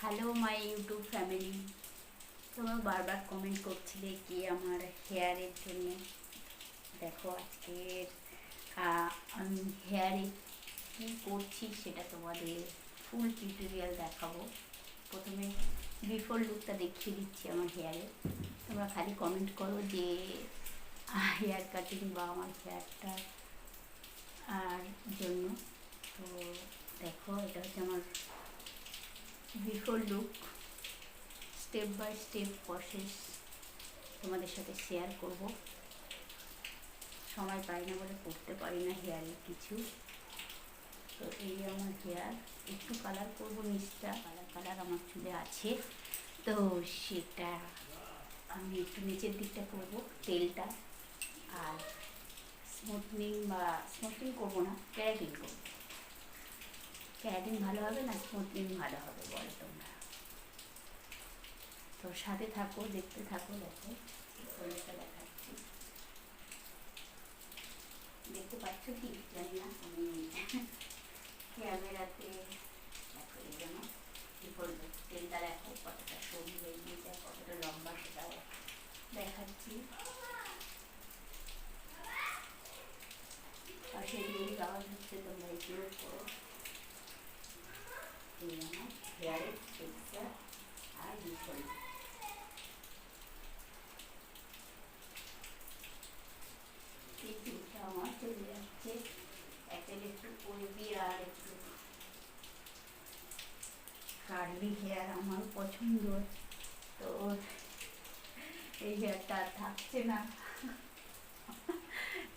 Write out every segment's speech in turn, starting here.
Hello my YouTube family. তোমরা বারবার comment করছিলে কি আমার হেয়ারের জন্য। দেখো আজকের আমি হেয়ারে কী করছি সেটা তোমাদের ফুল টিউটোরিয়াল দেখাবো। প্রথমে বিফোর লুকটা দেখিয়ে দিচ্ছি আমার হেয়ারে। তোমরা খালি কমেন্ট করো যে হেয়ার কাটিং বা আমার হেয়ারটা আর জন্য। তো দেখো এটা হচ্ছে আমার before look, step by step process তোমাদের সাথে শেয়ার করব। সময় পাই না বলে করতে পারি না হেয়ারের কিছু। তো এই আমার হেয়ার, একটু কালার করবো, নিচটা কালার আমার চুলে আছে, তো সেটা আমি একটু নিচের দিকটা করব তেলটা। আর স্মুথনিং করবো না, ক্যারাটিন করবো। ক্যারাটিন ভালো হবে না স্মুথনিং ভালো হবে বলো তোমরা? তো সাথে থাকো, দেখতে থাকো। দেখো দেখাচ্ছি, দেখতে পাচ্ছ কি জানি না আমি ক্যামেরাতে। দেখো এই জন্য কি করবো, তেলটা দেখো কতটা সবুজ হয়ে গিয়েছে, কতটা লম্বা সেটাও দেখাচ্ছি। আর সেগুলি আওয়াজ হচ্ছে, তোমরা ইগনোর করো। এই আমার হেয়ারের টেক্সচার আর বিফোর। আমার চলে যাচ্ছে একটা একটু ওয়েভি আর একটু কার্লি হেয়ার আমার পছন্দ। তো এই হেয়ারটা থাকছে না,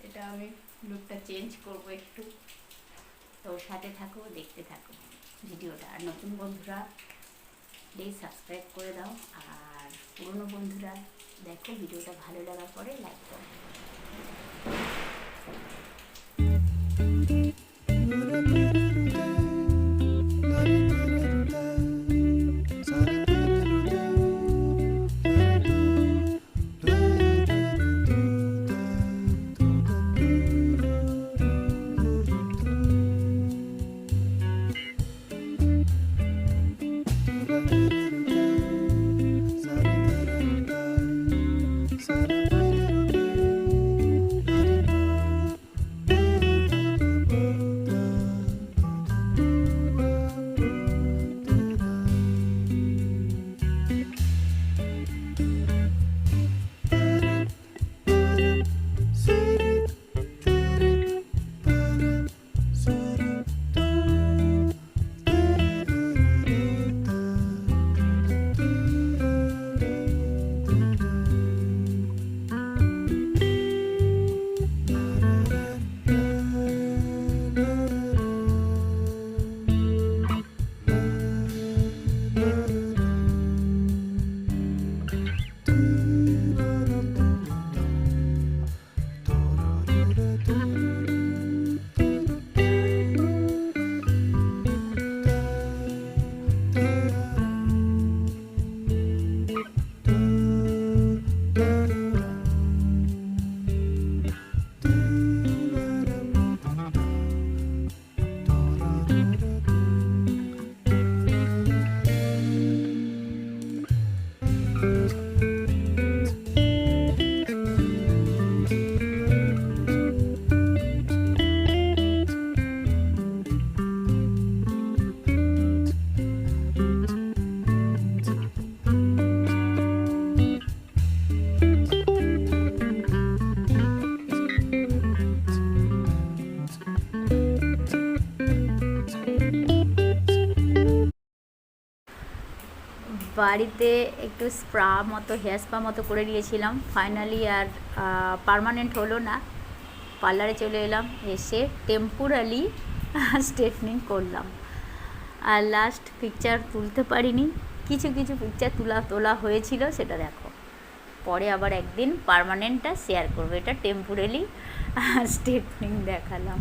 এটা আমি লুকটা চেঞ্জ করবো একটু। তো সাথে থাকো, দেখতে থাকো ভিডিওটা। আর নতুন বন্ধুরা প্লিজ সাবস্ক্রাইব করে দাও, আর পুরনো বন্ধুরা দেখো ভিডিওটা ভালো লাগার পরে লাইক করো। বাড়িতে একটু স্পা মতো, হেয়ার স্পা মতো করে নিয়েছিলাম ফাইনালি। আর পার্মানেন্ট হলো না, পার্লারে চলে এলাম, এসে টেম্পোরারি স্ট্রেটনিং করলাম। আর লাস্ট পিকচার তুলতে পারিনি, কিছু কিছু পিকচার তোলা হয়েছিল, সেটা দেখো। পরে আবার একদিন পার্মানেন্টটা শেয়ার করবো। এটা টেম্পোরারি স্ট্রেটনিং দেখালাম।